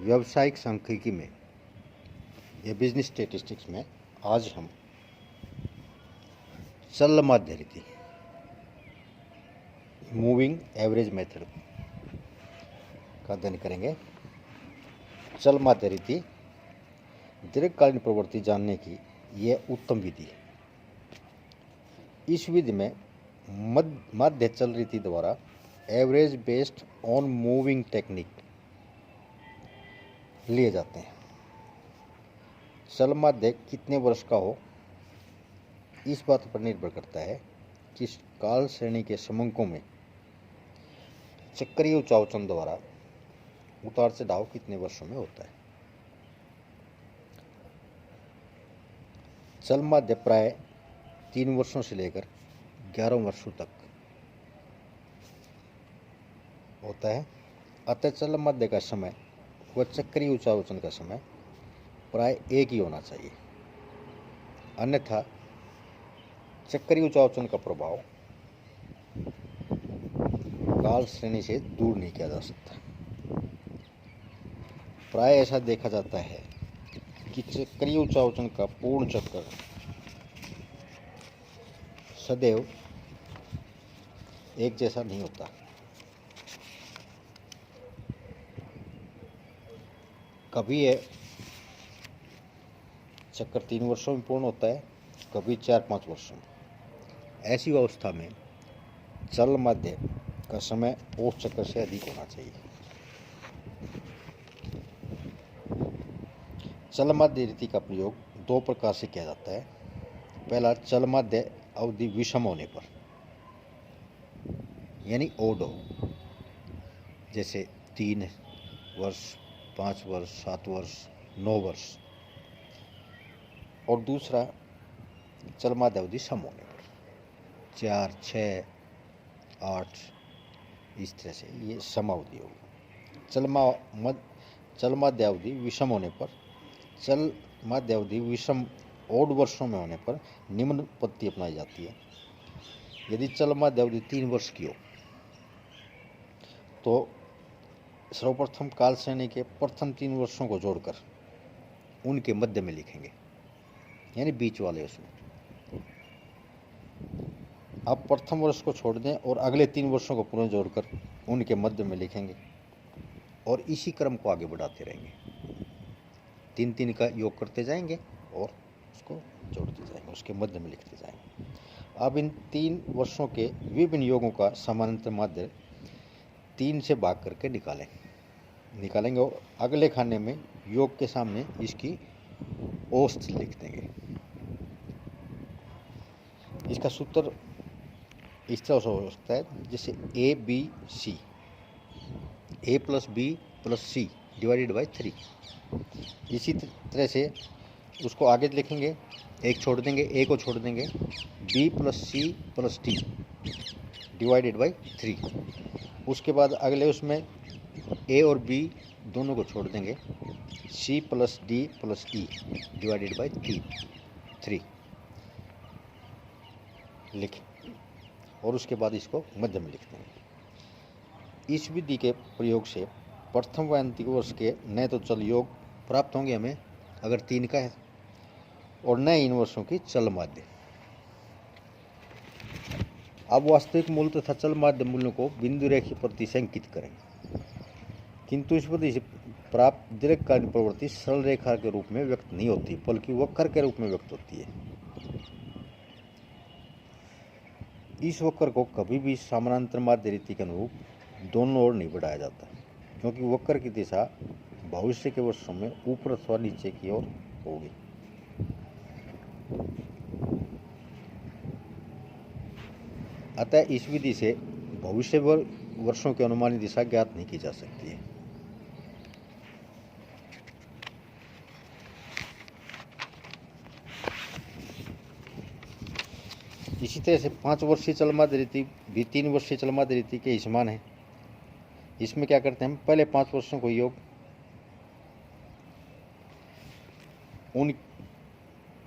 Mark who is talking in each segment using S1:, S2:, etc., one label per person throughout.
S1: व्यावसायिक सांख्यिकी में या बिजनेस स्टैटिस्टिक्स में आज हम चल माध्य रीति मूविंग एवरेज मेथड का अध्ययन करेंगे। चल माध्य रीति दीर्घकालीन प्रवृत्ति जानने की यह उत्तम विधि है। इस विधि में माध्य चल रीति द्वारा average based on moving technique लिए जाते हैं। चल माध्य कितने वर्ष का हो इस बात पर निर्भर करता है कि काल श्रेणी के समंकों में चक्रीय उचावचन द्वारा उतार चढ़ाव कितने वर्षों में होता है। चल माध्य प्राय 3 वर्षों से लेकर 11 वर्षों तक होता है। अतः चल माध्य का समय व चक्रीय उचावचन का समय प्राय एक ही होना चाहिए, अन्यथा चक्रीय उचावचन का प्रभाव काल श्रेणी से दूर नहीं किया जा सकता। प्राय ऐसा देखा जाता है कि चक्रीय उचावचन का पूर्ण चक्र सदैव एक जैसा नहीं होता। कभी यह चक्र 3 वर्षों में पूर्ण होता है, कभी 4-5 वर्षों में। ऐसी अवस्था में चल माध्य का समय औसत चक्र से अधिक होना चाहिए। चल माध्य रीति का प्रयोग 2 प्रकार से किया जाता है। पहला, चल माध्य अवधि विषम होने पर, यानी ओड हो, जैसे 3 वर्ष, 5 वर्ष, 7 वर्ष, 9 वर्ष। और दूसरा, चल माध्य अवधि सम होने पर, 4, 6, 8, इस तरह से ये सम अवधि होगी। चल माध्य अवधि विषम होने पर, चल माध्य अवधि विषम ओड वर्षों में होने पर निम्न पद्धति अपनाई जाती है। यदि चल माध्य अवधि 3 वर्ष की हो तो सर्वप्रथम काल श्रेणी के प्रथम 3 वर्षों को जोड़कर उनके मध्य में लिखेंगे, यानी बीच वाले उसमें। अब प्रथम वर्ष को छोड़ दें और अगले 3 वर्षों को पुनः जोड़कर उनके मध्य में लिखेंगे और इसी क्रम को आगे बढ़ाते रहेंगे। 3-3 का योग करते जाएंगे और उसको जोड़ते जाएंगे, उसके मध्य में लिखते जाएंगे। अब इन 3 वर्षों के विभिन्न योगों का समानांतर माध्य 3 से भाग करके निकालेंगे और अगले खाने में योग के सामने इसकी औसत लिख देंगे। इसका सूत्र इस तरह से हो सकता है, जैसे ABC, A + B + C / 3। इसी तरह से उसको आगे लिखेंगे, एक छोड़ देंगे, A को छोड़ देंगे, B + C + D / 3। उसके बाद अगले उसमें A और B दोनों को छोड़ देंगे, C + D + E / 3 लिखें और उसके बाद इसको मध्य में लिख देंगे। इस विधि के प्रयोग से प्रथम व अंतिम वर्ष के न तो चल योग प्राप्त होंगे हमें अगर 3 का है, और न इन वर्षों की चल माध्य। अब वास्तविक मूल्य तथा चल माध्य मूल्यों को बिंदु रेखीय प्रति से अंकित करें, किंतु इस विधि से प्राप्त दीर्घकालीन प्रवृत्ति सरल रेखा के रूप में व्यक्त नहीं होती, बल्कि वक्र के रूप में व्यक्त होती है। इस वक्र को कभी भी समानांतर माध्य रीति के अनुरूप दोनों ओर नहीं बढ़ाया जाता, क्योंकि वक्र की दिशा भविष्य के वर्षों में ऊपर अथवा नीचे की ओर होगी। अतः इस विधि से भविष्य वर्षों की अनुमानित दिशा ज्ञात नहीं की जा सकती है। इसी तरह से 5 वर्षीय चल माध्य रीति भी 3 वर्षीय चल माध्य रीति के समान है। इसमें क्या करते हैं, हम पहले 5 वर्षों को योग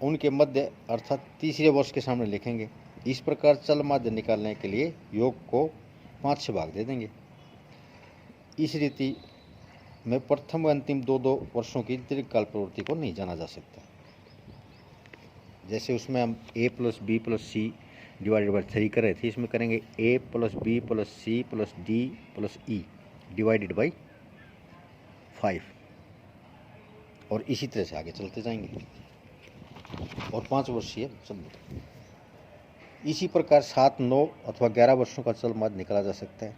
S1: उनके मध्य अर्थात तीसरे वर्ष के सामने लिखेंगे। इस प्रकार चल माध्य निकालने के लिए योग को 5 से भाग दे देंगे। इस रीति में प्रथम व अंतिम दो वर्षों की दीर्घकाल प्रवृत्ति को नहीं जाना जा सकता। जैसे उसमें हम a plus B plus C divided by 3 कर रहे थे, इसमें करेंगे a plus B plus C plus D plus E divided by 5 और इसी तरह से आगे चलते जाएंगे और 5 वर्षीय चल। इसी प्रकार 7, 9 अथवा 11 वर्षों का चल माध्य निकाला जा सकता है।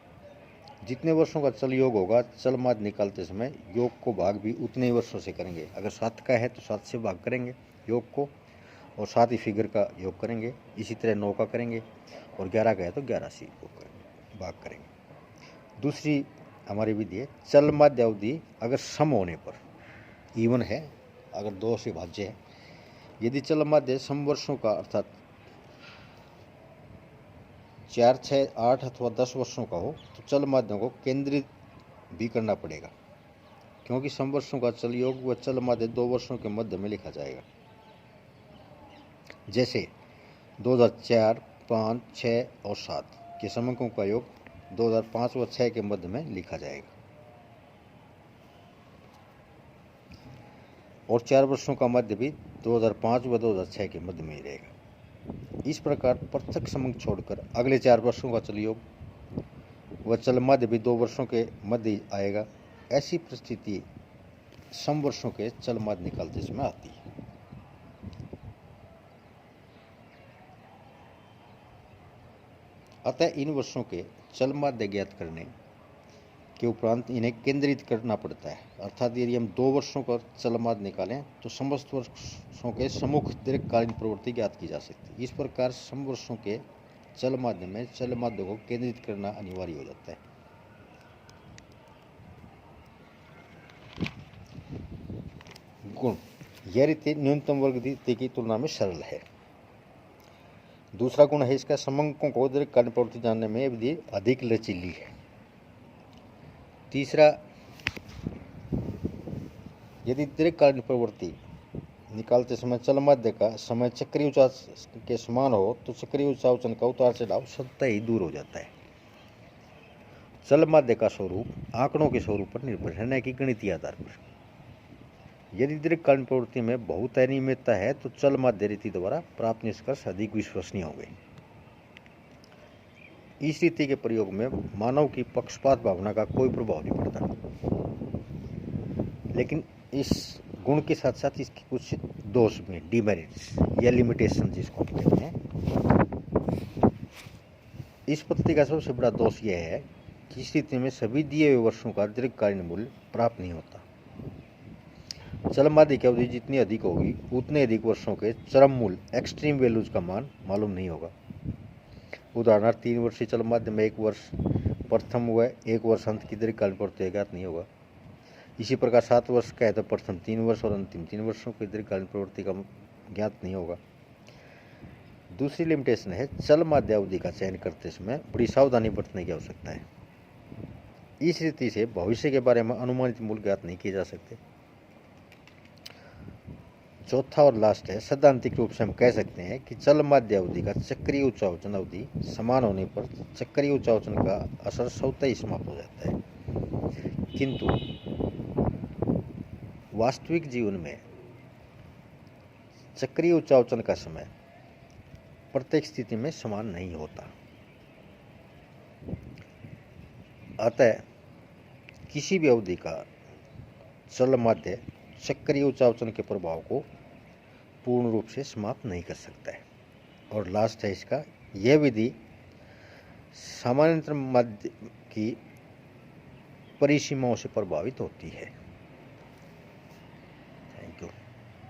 S1: जितने वर्षों का चल योग होगा, चल माध्य निकालते समय योग को भाग भी उतने ही वर्षों से करेंगे। अगर 7 का है तो 7 से भाग करेंगे योग को और 7 ही फिगर का योग करेंगे। इसी तरह 9 का करेंगे और 11 का है तो 11 से योग करेंगे, भाग करेंगे। दूसरी हमारी विधि है चल माध्य अवधि अगर सम होने पर, इवन है, अगर 2 से भाज्य है। यदि चल माध्य सम वर्षों का अर्थात 4, 6, 8 अथवा 10 वर्षों का हो तो चल माध्यों को केंद्रित भी करना पड़ेगा, क्योंकि सम वर्षों का चल योग व चल माध्य 2 वर्षों के मध्य में लिखा जाएगा। जैसे 2004, 5, 6 और 7 के समंकों का योग 2005 व 6 के मध्य में लिखा जाएगा और 4 वर्षों का मध्य भी 2005 व 2006 के मध्य में ही रहेगा। इस प्रकार पृथक समंक छोड़कर अगले 4 वर्षों का चल योग व चल माध्य भी 2 वर्षों के मध्य आएगा। ऐसी परिस्थिति सम वर्षों के चल माध्य निकालते समय आती है। अतः इन वर्षों के चल माध्य ज्ञात करने के उपरांत इन्हें केंद्रित करना पड़ता है। अर्थात यदि हम 2 वर्षों का चल माध्य निकालें तो समस्त वर्षों के सम्मुख दीर्घकालीन प्रवृत्ति ज्ञात की जा सकती है। इस प्रकार सम वर्षों के चल माध्य में चल माध्य को केंद्रित करना अनिवार्य हो जाता है। गुण, यह रीति न्यूनतम वर्ग रीति की तुलना में सरल है। दूसरा गुण है इसका समंकों को दीर्घकालीन प्रवृत्ति जानने में विधि अधिक लचीली है। तीसरा, यदि दीर्घकालीन प्रवृत्ति निकालते समय चल माध्य का समय चक्रीय उचाव के समान हो तो चक्रीय उचावचन का उतार चढ़ाव स्वतः ही दूर हो जाता है। चल माध्य का स्वरूप आंकड़ों के स्वरूप पर निर्भर है, न कि गणितीय आधार पर। यदि दीर्घकालीन प्रवृत्ति में बहुत अनियमितता है तो चल माध्य रीति द्वारा प्राप्त निष्कर्ष अधिक विश्वसनीय होंगे। इस रीति के प्रयोग में मानव की पक्षपात भावना का कोई प्रभाव नहीं पड़ता, लेकिन इस गुण के साथ साथ इसके कुछ दोष भी, डिमेरिट्स या लिमिटेशन जिसको कहते हैं। इस पद्धति का सबसे बड़ा दोष यह है कि इस स्थिति में सभी दिए हुए वर्षों का दीर्घकालीन मूल्य प्राप्त नहीं होता। चल माध्य की अवधि जितनी अधिक होगी उतने अधिक वर्षों के चरम मूल्य एक्सट्रीम वैल्यूज का मान मालूम नहीं होगा। उदाहरणार्थ 3 वर्षीय चल माध्य में 1 वर्ष प्रथम व 1 वर्ष अंत की दीर्घकालीन प्रवृत्ति ज्ञात नहीं होगा। इसी प्रकार 7 वर्ष का है तो प्रथम 3 वर्ष और अंतिम 3 वर्षों की दीर्घकालीन प्रवृत्ति का ज्ञात नहीं होगा। दूसरी लिमिटेशन है चल माध्य अवधि का चयन करते समय बड़ी सावधानी बरतने की आवश्यकता है। इस रीति से भविष्य के बारे में अनुमानित मूल्य ज्ञात नहीं किए जा सकते। चौथा और लास्ट है, सैद्धांतिक रूप से हम कह सकते हैं कि चल माध्य अवधि का चक्रीय उचावचन अवधि समान होने पर चक्रीय उचावचन का असर स्वतः ही समाप्त हो जाता है, किंतु वास्तविक जीवन में चक्रीय उचावचन का समय प्रत्येक स्थिति में समान नहीं होता। अतः किसी भी अवधि का चल माध्य चक्रीय उचावचन के प्रभाव को पूर्ण रूप से समाप्त नहीं कर सकता है। और लास्ट है इसका, यह विधि सामान्यतः माध्य की परिसीमाओं से प्रभावित होती है।